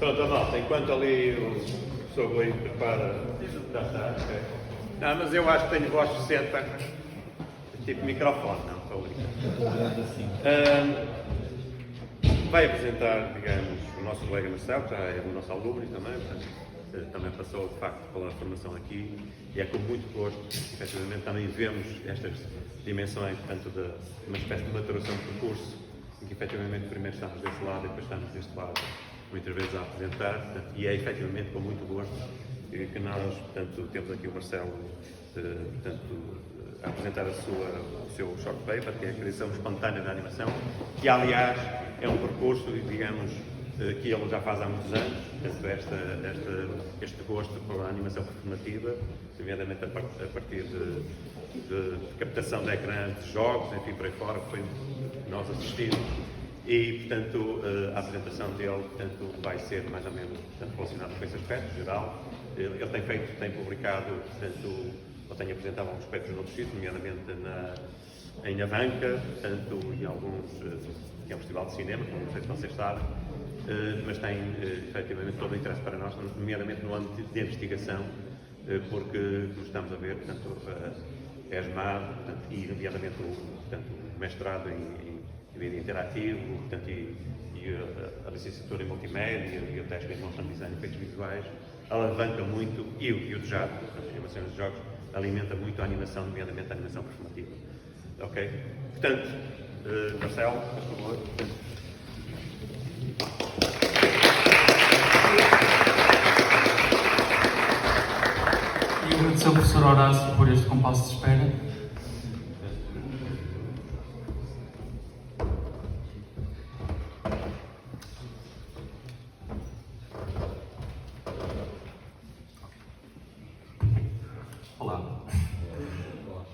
Pronto, malta, enquanto ali o professor Rui prepara. Já está, ok. Não, mas eu acho que tenho voz suficiente para. Tipo microfone, não, estou a brincar. Vai apresentar, digamos, o nosso colega Marcelo, que já é o nosso alumno também, portanto, também passou de facto pela formação aqui, e é com muito gosto, efetivamente, também vemos estas dimensões, portanto, de uma espécie de maturação de percurso, em que efetivamente primeiro estamos desse lado e depois estamos deste lado, muitas vezes a apresentar, portanto, e é efetivamente com muito gosto que nós, portanto, temos aqui o Marcelo, portanto, a apresentar o seu short paper, que é a criação espontânea da animação, que aliás é um percurso, digamos, que ele já faz há muitos anos, este gosto pela animação performativa, nomeadamente a partir de captação de ecrã, de jogos, enfim, por aí fora, foi nós assistimos, e, portanto, a apresentação dele, portanto, vai ser mais ou menos, portanto, relacionada com esse aspecto geral. Ele tem publicado, portanto, eu tenho apresentado alguns aspectos noutros sítios, nomeadamente em Avanca, portanto, e alguns, que é um festival de cinema, como não sei se vocês sabem, mas tem efetivamente todo o interesse para nós, nomeadamente no âmbito de investigação, porque como estamos a ver, portanto, a ESMAD, portanto, e nomeadamente o mestrado em vídeo interativo, portanto, e a licenciatura em multimédia e o teste em motion design e efeitos visuais, alavanca muito, e o teatro, portanto, as animações de jogos, alimenta muito a animação, nomeadamente a animação performativa. Ok? Portanto, Marcelo, por favor. E agradecer ao professor Horácio por este compasso de espera.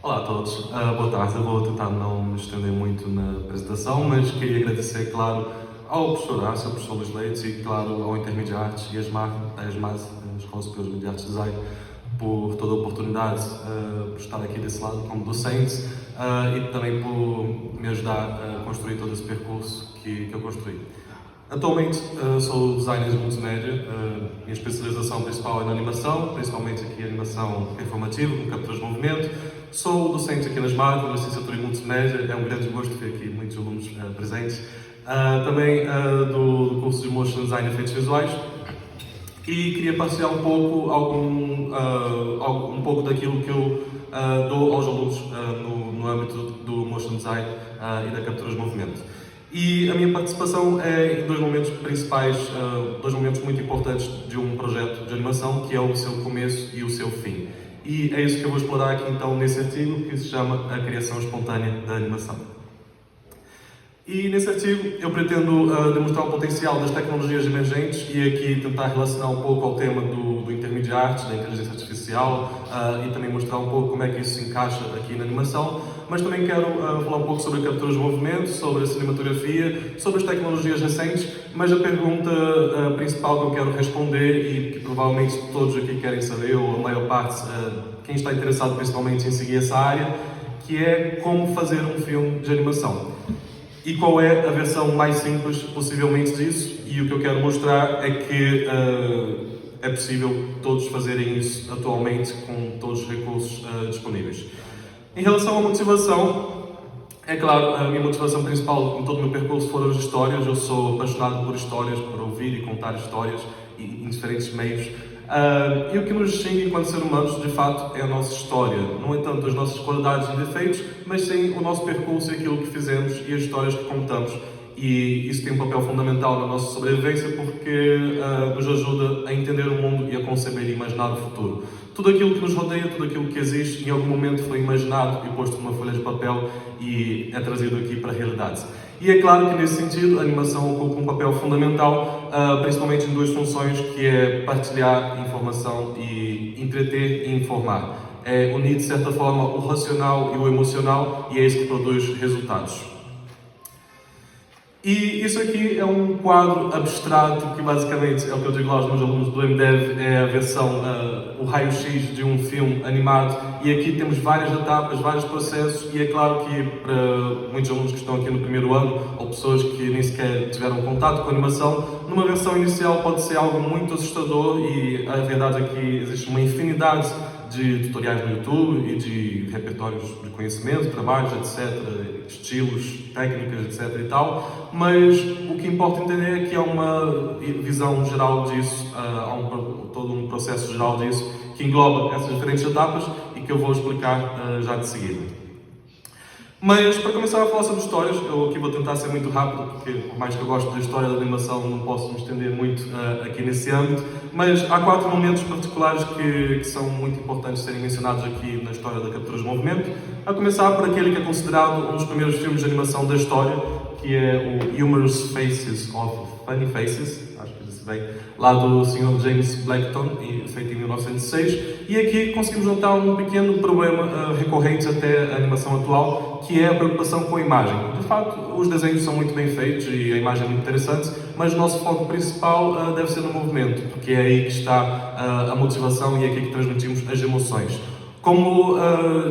Olá a todos, boa tarde. Eu vou tentar não me estender muito na apresentação, mas queria agradecer, claro, ao professor Horácio, ao professor Luís Leites e, claro, ao Intermídia Artes e a ESMAD, a Escola Superior de Mídia Artes Design, por toda a oportunidade, por estar aqui desse lado como docente e também por me ajudar a construir todo esse percurso que eu construí. Atualmente sou designer de multimédia, minha especialização principal é na animação, principalmente aqui animação performativa, com capturas de movimento. Sou docente aqui na ESMAD, na licenciatura em multimédia, é um grande gosto ter aqui muitos alunos presentes. Também do curso de Motion Design e Efeitos Visuais. E queria partilhar um pouco, um pouco daquilo que eu dou aos alunos no âmbito do Motion Design e da captura de movimento. E a minha participação é em dois momentos principais, dois momentos muito importantes de um projeto de animação, que é o seu começo e o seu fim. E é isso que eu vou explorar aqui então nesse artigo, que se chama A Criação Espontânea da Animação. E nesse artigo eu pretendo demonstrar o potencial das tecnologias emergentes e aqui tentar relacionar um pouco ao tema do Intermídia Artes, da inteligência artificial e também mostrar um pouco como é que isso se encaixa aqui na animação, mas também quero falar um pouco sobre a captura de movimento, sobre a cinematografia, sobre as tecnologias recentes, mas a pergunta principal que eu quero responder e que provavelmente todos aqui querem saber, ou a maior parte, quem está interessado principalmente em seguir essa área, que é como fazer um filme de animação. E qual é a versão mais simples, possivelmente, disso? E o que eu quero mostrar é que é possível todos fazerem isso atualmente com todos os recursos disponíveis. Em relação à motivação, é claro, a minha motivação principal em todo o meu percurso foram as histórias. Eu sou apaixonado por histórias, por ouvir e contar histórias em diferentes meios. E o que nos distingue enquanto seres humanos, de fato, é a nossa história. Não é tanto as nossas qualidades e defeitos, mas sim o nosso percurso e aquilo que fizemos e as histórias que contamos. E isso tem um papel fundamental na nossa sobrevivência porque nos ajuda a entender o mundo e a conceber e imaginar o futuro. Tudo aquilo que nos rodeia, tudo aquilo que existe, em algum momento foi imaginado e posto numa folha de papel e é trazido aqui para a realidade. E é claro que, nesse sentido, a animação ocupa um papel fundamental, principalmente em duas funções, que é partilhar informação e entreter e informar. É unir, de certa forma, o racional e o emocional, e é isso que produz resultados. E isso aqui é um quadro abstrato que basicamente é o que eu digo lá aos meus alunos do MDev, é a versão, o raio-x de um filme animado, e aqui temos várias etapas, vários processos, e é claro que para muitos alunos que estão aqui no primeiro ano, ou pessoas que nem sequer tiveram contato com a animação, numa versão inicial pode ser algo muito assustador, e a verdade é que existe uma infinidade de tutoriais no YouTube e de repertórios de conhecimento, trabalhos, etc., estilos, técnicas, etc. e tal, mas o que importa entender é que há uma visão geral disso, há todo um processo geral disso que engloba essas diferentes etapas e que eu vou explicar já de seguida. Mas, para começar a falar sobre histórias, eu aqui vou tentar ser muito rápido, porque por mais que eu goste da história da animação, não posso me estender muito aqui nesse âmbito, mas há 4 momentos particulares que são muito importantes serem mencionados aqui na história da captura de movimento, a começar por aquele que é considerado um dos primeiros filmes de animação da história, que é o Humorous Faces of Funny Faces, acho que disse bem, lá do Sr. James Blackton, feito em 1906, e aqui conseguimos notar um pequeno problema recorrente até a animação atual, que é a preocupação com a imagem. De facto, os desenhos são muito bem feitos e a imagem é muito interessante, mas o nosso foco principal deve ser no movimento, porque é aí que está a motivação e é aqui que transmitimos as emoções. Como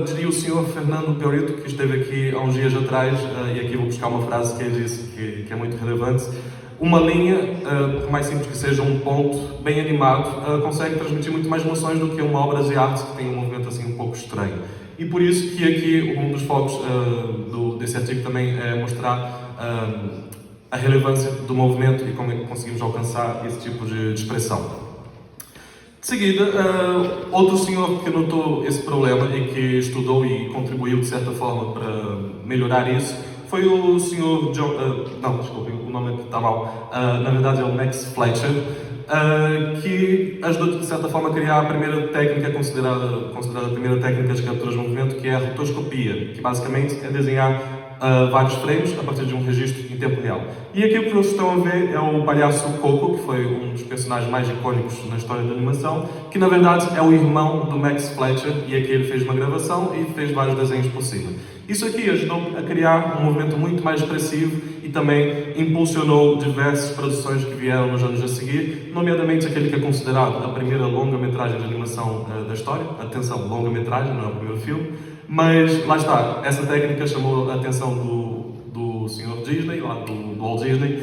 diria o Sr. Fernando Peorito, que esteve aqui há uns dias atrás, e aqui vou buscar uma frase que ele disse que é muito relevante, uma linha, por mais simples que seja, um ponto bem animado, consegue transmitir muito mais emoções do que uma obra de arte que tem um movimento assim um pouco estranho. E por isso que aqui um dos focos desse artigo também é mostrar a relevância do movimento e como é que conseguimos alcançar esse tipo de expressão. De seguida, outro senhor que notou esse problema e que estudou e contribuiu de certa forma para melhorar isso foi o senhor John... não, desculpem, o nome aqui está mal. Na verdade é o Max Fletcher, que ajudou de certa forma a criar a primeira técnica considerada a primeira técnica de captura de movimento, que é a rotoscopia, que basicamente é desenhar vários frames a partir de um registro em tempo real. E aqui o que vocês estão a ver é o palhaço Coco, que foi um dos personagens mais icónicos na história da animação, que na verdade é o irmão do Max Fletcher, e aqui ele fez uma gravação e fez vários desenhos por cima. Isso aqui ajudou a criar um movimento muito mais expressivo e também impulsionou diversas produções que vieram nos anos a seguir, nomeadamente aquele que é considerado a primeira longa-metragem de animação da história. Atenção, longa-metragem, não é o primeiro filme, mas lá está, essa técnica chamou a atenção do Sr. Disney, lá do Walt Disney,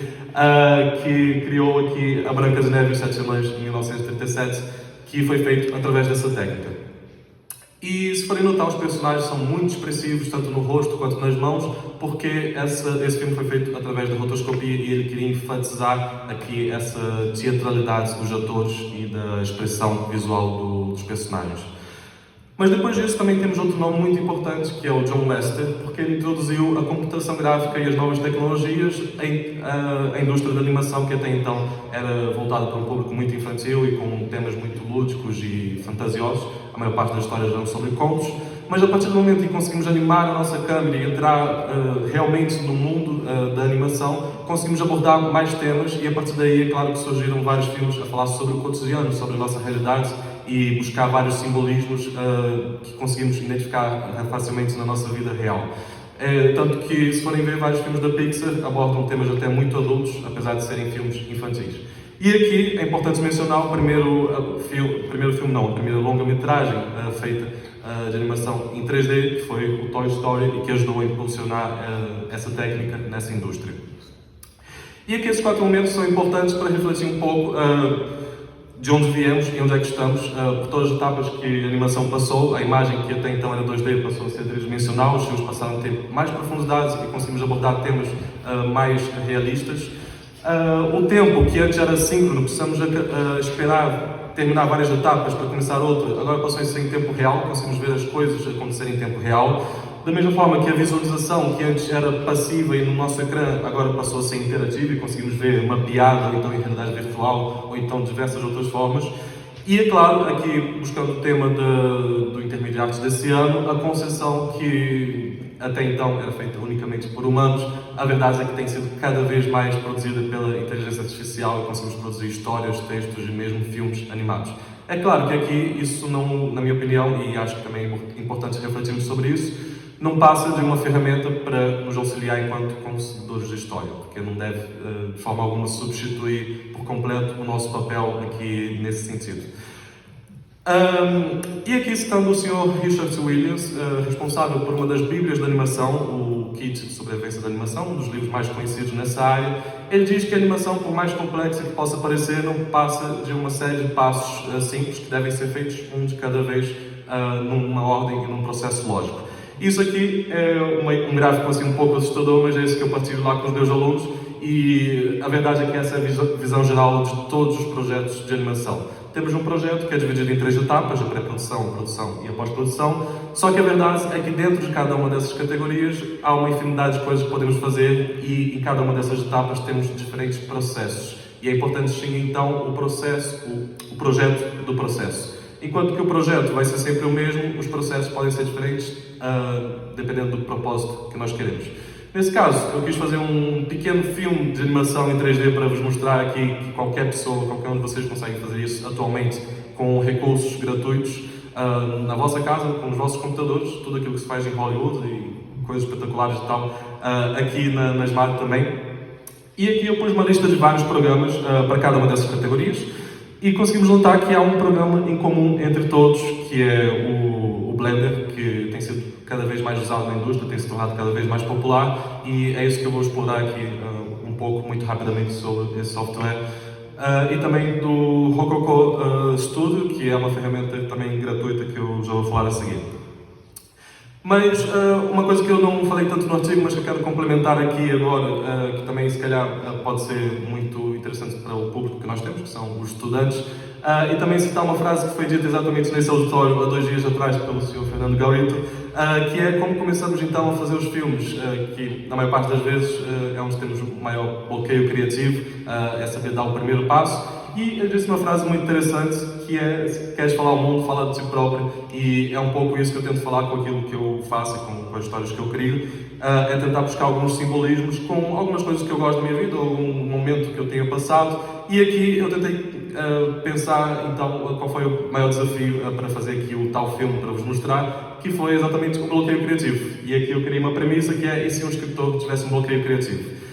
que criou aqui a Branca de Neve e os Sete Anões em 1937, que foi feito através dessa técnica. E se forem notar, os personagens são muito expressivos, tanto no rosto quanto nas mãos, porque esse filme foi feito através da rotoscopia e ele queria enfatizar aqui essa teatralidade dos atores e da expressão visual dos personagens. Mas depois disso também temos outro nome muito importante, que é o John Lasseter, porque ele introduziu a computação gráfica e as novas tecnologias em a indústria da animação, que até então era voltada para um público muito infantil e com temas muito lúdicos e fantasiosos. A maior parte das histórias eram sobre contos, mas a partir do momento em que conseguimos animar a nossa câmera e entrar realmente no mundo da animação, conseguimos abordar mais temas e a partir daí é claro que surgiram vários filmes a falar sobre o cotidiano, sobre a nossa realidade e buscar vários simbolismos que conseguimos identificar facilmente na nossa vida real. Tanto que, se forem ver vários filmes da Pixar, abordam temas até muito adultos, apesar de serem filmes infantis. E aqui é importante mencionar a primeira longa-metragem feita de animação em 3D, que foi o Toy Story, e que ajudou a impulsionar essa técnica nessa indústria. E aqui esses 4 momentos são importantes para refletir um pouco de onde viemos e onde é que estamos, por todas as etapas que a animação passou. A imagem que até então era 2D passou a ser tridimensional, os filmes passaram a ter mais profundidade e conseguimos abordar temas mais realistas. O tempo, que antes era síncrono, precisamos esperar terminar várias etapas para começar outra, agora passou a ser em tempo real, conseguimos ver as coisas acontecerem em tempo real. Da mesma forma que a visualização, que antes era passiva e no nosso ecrã, agora passou a ser interativa e conseguimos ver uma piada, ou então em realidade virtual, ou então diversas outras formas. E é claro, aqui buscando o tema do Intermídio de Artes desse ano, a concepção que até então era feita unicamente por humanos, a verdade é que tem sido cada vez mais produzida pela inteligência artificial e conseguimos produzir histórias, textos e mesmo filmes animados. É claro que aqui isso não, na minha opinião, e acho que também é importante refletirmos sobre isso, não passa de uma ferramenta para nos auxiliar enquanto conhecedores de história, porque não deve, de forma alguma, substituir por completo o nosso papel aqui nesse sentido. E aqui citando o Sr. Richard Williams, responsável por uma das bíblias de animação, o Kit de Sobrevivência da Animação, um dos livros mais conhecidos nessa área, ele diz que a animação, por mais complexa que possa parecer, não passa de uma série de passos simples que devem ser feitos um de cada vez, numa ordem e num processo lógico. Isso aqui é um gráfico assim um pouco assustador, mas é isso que eu partilho lá com os meus alunos, e a verdade é que essa é a visão geral de todos os projetos de animação. Temos um projeto que é dividido em 3 etapas, a pré-produção, a produção e a pós-produção, só que a verdade é que dentro de cada uma dessas categorias há uma infinidade de coisas que podemos fazer e em cada uma dessas etapas temos diferentes processos. E é importante distinguir então o projeto do processo. Enquanto que o projeto vai ser sempre o mesmo, os processos podem ser diferentes dependendo do propósito que nós queremos. Nesse caso, eu quis fazer um pequeno filme de animação em 3D para vos mostrar aqui que qualquer pessoa, qualquer um de vocês consegue fazer isso atualmente com recursos gratuitos na vossa casa, com os vossos computadores, tudo aquilo que se faz em Hollywood e coisas espetaculares e tal, aqui na Smart também. E aqui eu pus uma lista de vários programas para cada uma dessas categorias e conseguimos notar que há um programa em comum entre todos, que é o Blender, que tem sido cada vez mais usado na indústria, tem se tornado cada vez mais popular, e é isso que eu vou explorar aqui um pouco, muito rapidamente, sobre esse software. E também do Rococo Studio, que é uma ferramenta também gratuita que eu já vou falar a seguir. Mas uma coisa que eu não falei tanto no artigo, mas que eu quero complementar aqui agora, que também se calhar pode ser muito interessante para o público que nós temos, que são os estudantes, e também citar uma frase que foi dita exatamente nesse auditório há 2 dias atrás pelo Sr. Fernando Gaurito, que é como começamos então a fazer os filmes, que na maior parte das vezes é onde temos o maior bloqueio criativo, é saber dar o primeiro passo. E ele disse uma frase muito interessante, que é: se queres falar ao mundo, fala de ti próprio, e é um pouco isso que eu tento falar com aquilo que eu faço e com as histórias que eu crio, é tentar buscar alguns simbolismos com algumas coisas que eu gosto da minha vida, ou algum momento que eu tenha passado, e aqui eu tentei pensar então qual foi o maior desafio para fazer aqui o tal filme para vos mostrar, que foi exatamente o bloqueio criativo. E aqui eu criei uma premissa que é: e se um escritor tivesse um bloqueio criativo?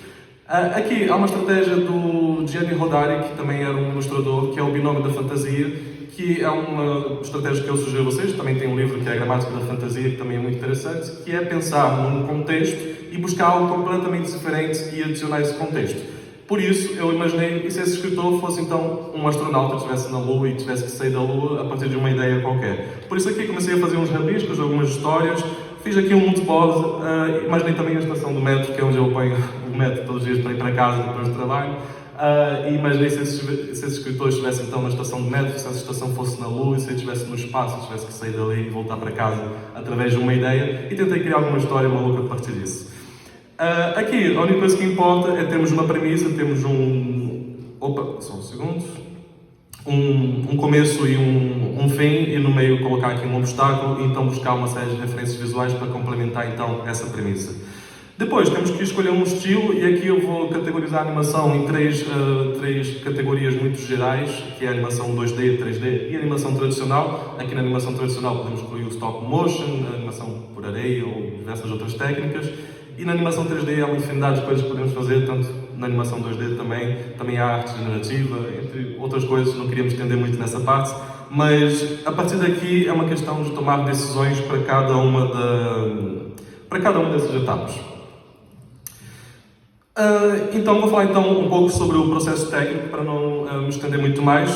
Aqui há uma estratégia do Gianni Rodari, que também era um ilustrador, que é o binómio da fantasia, que é uma estratégia que eu sugiro a vocês. Também tem um livro que é a Gramática da Fantasia, que também é muito interessante, que é pensar num contexto e buscar algo completamente diferente e adicionar esse contexto. Por isso, eu imaginei que se esse escritor fosse então um astronauta que estivesse na Lua e tivesse que sair da Lua a partir de uma ideia qualquer. Por isso aqui comecei a fazer uns rabiscos, algumas histórias, fiz aqui um moodboard, imaginei também a estação do metro, que é onde eu ponho o metro todos os dias para ir para casa depois do trabalho, e imaginei se esse escritor estivesse então na estação do metro, se essa estação fosse na Lua, se ele estivesse no espaço, se tivesse que sair dali e voltar para casa através de uma ideia, e tentei criar alguma história maluca a partir disso. Aqui, a única coisa que importa é termos uma premissa, temos só um segundo. Um começo e um fim, e no meio colocar aqui um obstáculo, e então buscar uma série de referências visuais para complementar então essa premissa. Depois temos que escolher um estilo, e aqui eu vou categorizar a animação em três categorias muito gerais, que é a animação 2D, 3D e a animação tradicional. Aqui na animação tradicional podemos incluir o stop motion, a animação por areia ou diversas outras técnicas. E na animação 3D há uma infinidade de coisas que podemos fazer, tanto na animação 2D também há arte generativa, entre outras coisas, não queríamos estender muito nessa parte, mas a partir daqui é uma questão de tomar decisões para cada uma dessas etapas. Então vou falar então um pouco sobre o processo técnico, para não me estender muito mais.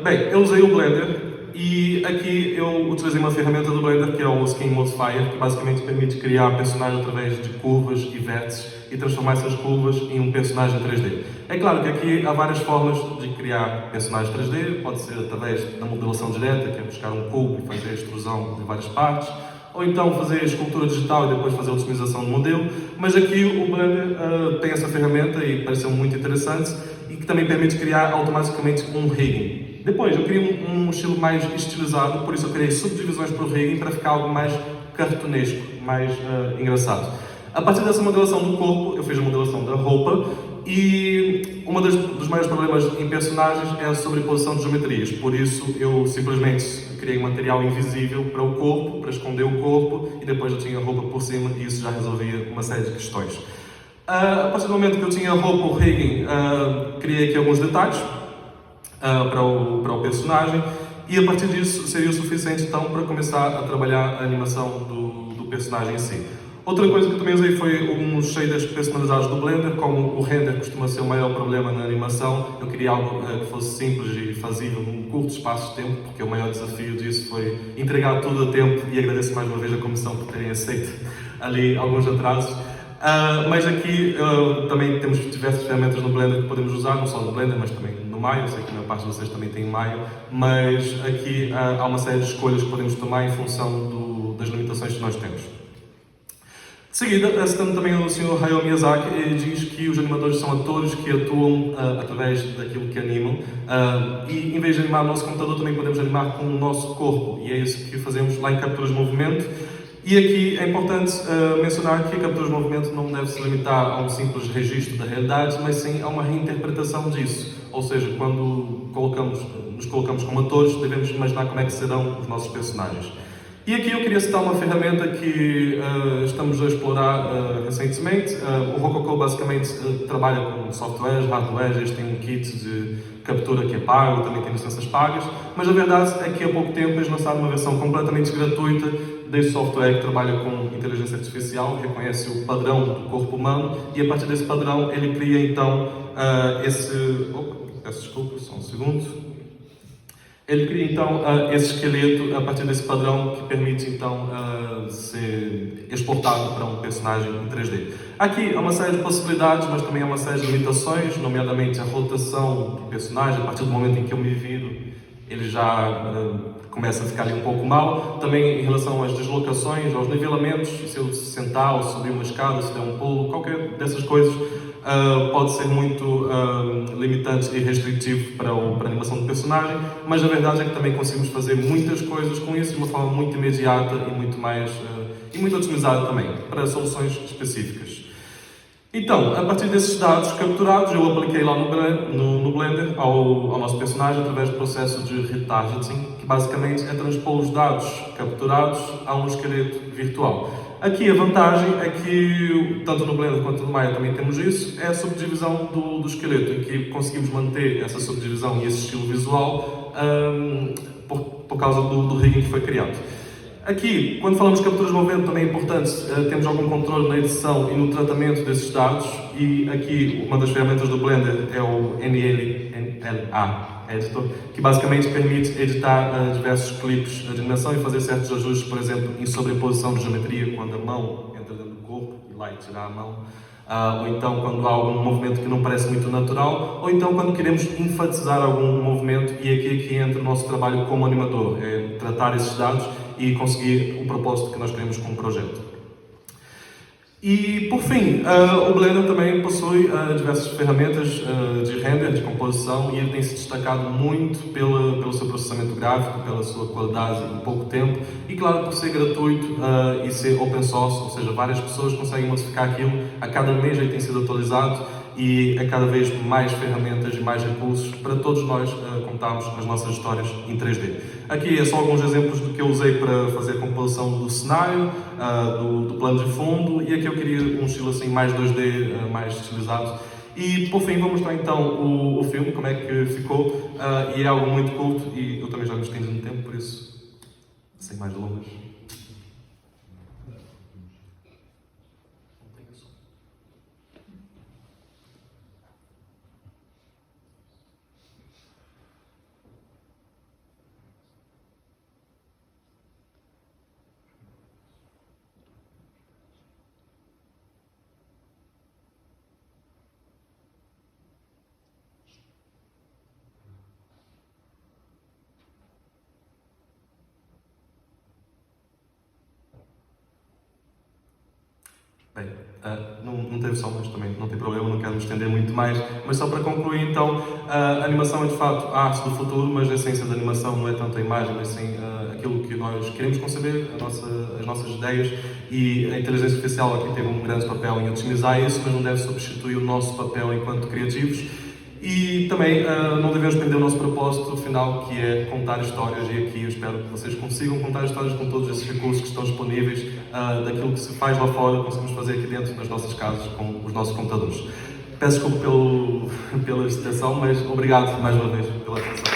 Bem, eu usei o Blender, e aqui eu utilizei uma ferramenta do Blender que é o Skin Modifier, que basicamente permite criar personagens através de curvas e vértices e transformar essas curvas em um personagem 3D. É claro que aqui há várias formas de criar personagens 3D, pode ser através da modelação direta, que é buscar um cubo e fazer a extrusão de várias partes, ou então fazer a escultura digital e depois fazer a otimização do modelo, mas aqui o Blender tem essa ferramenta e pareceu muito interessante, e que também permite criar automaticamente um rigging. Depois eu criei um estilo mais estilizado, por isso eu criei subdivisões para o rigging para ficar algo mais cartunesco, mais engraçado. A partir dessa modelação do corpo, eu fiz a modelação da roupa, E dos maiores problemas em personagens é a sobreposição de geometrias, por isso eu simplesmente criei material invisível para o corpo, para esconder o corpo, e depois eu tinha roupa por cima e isso já resolvia uma série de questões. A partir do momento que eu tinha roupa, o rigging, criei aqui alguns detalhes para o personagem, e a partir disso seria o suficiente então para começar a trabalhar a animação do personagem em si. Outra coisa que eu também usei foi alguns shaders personalizados do Blender. Como o render costuma ser o maior problema na animação, eu queria algo que fosse simples e fazível num curto espaço de tempo, porque o maior desafio disso foi entregar tudo a tempo, e agradeço mais uma vez a comissão por terem aceito ali alguns atrasos. Mas aqui também temos diversas ferramentas no Blender que podemos usar, não só no Blender, mas também no Maya. Eu sei que a maior parte de vocês também tem Maya, mas aqui há uma série de escolhas que podemos tomar em função das limitações que nós temos. De seguida, citando também o Sr. Hayao Miyazaki, ele diz que os animadores são atores que atuam através daquilo que animam, e em vez de animar o nosso computador, também podemos animar com o nosso corpo, e é isso que fazemos lá em capturas de movimento. E aqui é importante mencionar que a captura de movimento não deve se limitar a um simples registro da realidade, mas sim a uma reinterpretação disso. Ou seja, quando nos colocamos como atores, devemos imaginar como é que serão os nossos personagens. E aqui eu queria citar uma ferramenta que estamos a explorar recentemente. O Rococó basicamente trabalha com softwares, hardwares. Este tem um kit de captura que é pago, também tem licenças pagas, mas a verdade é que há pouco tempo eles lançaram uma versão completamente gratuita deste software que trabalha com inteligência artificial, reconhece o padrão do corpo humano, e a partir desse padrão ele cria então peço desculpa, só um segundo. Ele cria então esse esqueleto a partir desse padrão que permite então ser exportado para um personagem em 3D. Aqui há uma série de possibilidades, mas também há uma série de limitações, nomeadamente a rotação do personagem. A partir do momento em que eu me viro, ele já começa a ficar ali um pouco mal. Também em relação às deslocações, aos nivelamentos, se eu sentar ou subir uma escada, se der um pulo, qualquer dessas coisas pode ser muito limitante e restritivo para a animação do personagem, mas a verdade é que também conseguimos fazer muitas coisas com isso de uma forma muito imediata e muito otimizada também, para soluções específicas. Então, a partir desses dados capturados, eu apliquei lá no Blender ao nosso personagem através do processo de retargeting, que basicamente é transpor os dados capturados a um esqueleto virtual. Aqui a vantagem é que, tanto no Blender quanto no Maya também temos isso, é a subdivisão do esqueleto, em que conseguimos manter essa subdivisão e esse estilo visual por causa do rigging que foi criado. Aqui, quando falamos de capturas de movimento, também é importante termos algum controle na edição e no tratamento desses dados, e aqui uma das ferramentas do Blender é o NLA Editor, que basicamente permite editar diversos clipes de animação e fazer certos ajustes, por exemplo, em sobreposição de geometria, quando a mão entra dentro do corpo e lá tirar a mão, ou então quando há algum movimento que não parece muito natural, ou então quando queremos enfatizar algum movimento, e aqui entra o nosso trabalho como animador, é tratar esses dados e conseguir o propósito que nós queremos com o projeto. E, por fim, o Blender também possui diversas ferramentas de render, de composição, e ele tem se destacado muito pelo seu processamento gráfico, pela sua qualidade em pouco tempo, e claro, por ser gratuito e ser open source, ou seja, várias pessoas conseguem modificar aquilo. A cada mês ele tem sido atualizado e é cada vez mais ferramentas e mais recursos para todos nós contarmos as nossas histórias em 3D. Aqui são alguns exemplos do que eu usei para fazer a composição do cenário, do plano de fundo, e aqui eu queria um estilo assim mais 2D, mais estilizado. E por fim vou mostrar então o filme, como é que ficou, e é algo muito curto e eu também já me estendi no tempo, por isso, sem mais delongas. Bem, não teve som, mas também não tem problema, não quero me estender muito mais. Mas só para concluir, então, a animação é de facto a arte do futuro, mas a essência da animação não é tanto a imagem, mas sim aquilo que nós queremos conceber, as nossas ideias. E a inteligência artificial aqui teve um grande papel em otimizar isso, mas não deve substituir o nosso papel enquanto criativos. E também não devemos perder o nosso propósito final, que é contar histórias, e aqui eu espero que vocês consigam contar histórias com todos esses recursos que estão disponíveis, daquilo que se faz lá fora, conseguimos fazer aqui dentro das nossas casas com os nossos computadores. Peço desculpa pela extensão, mas obrigado mais uma vez pela atenção.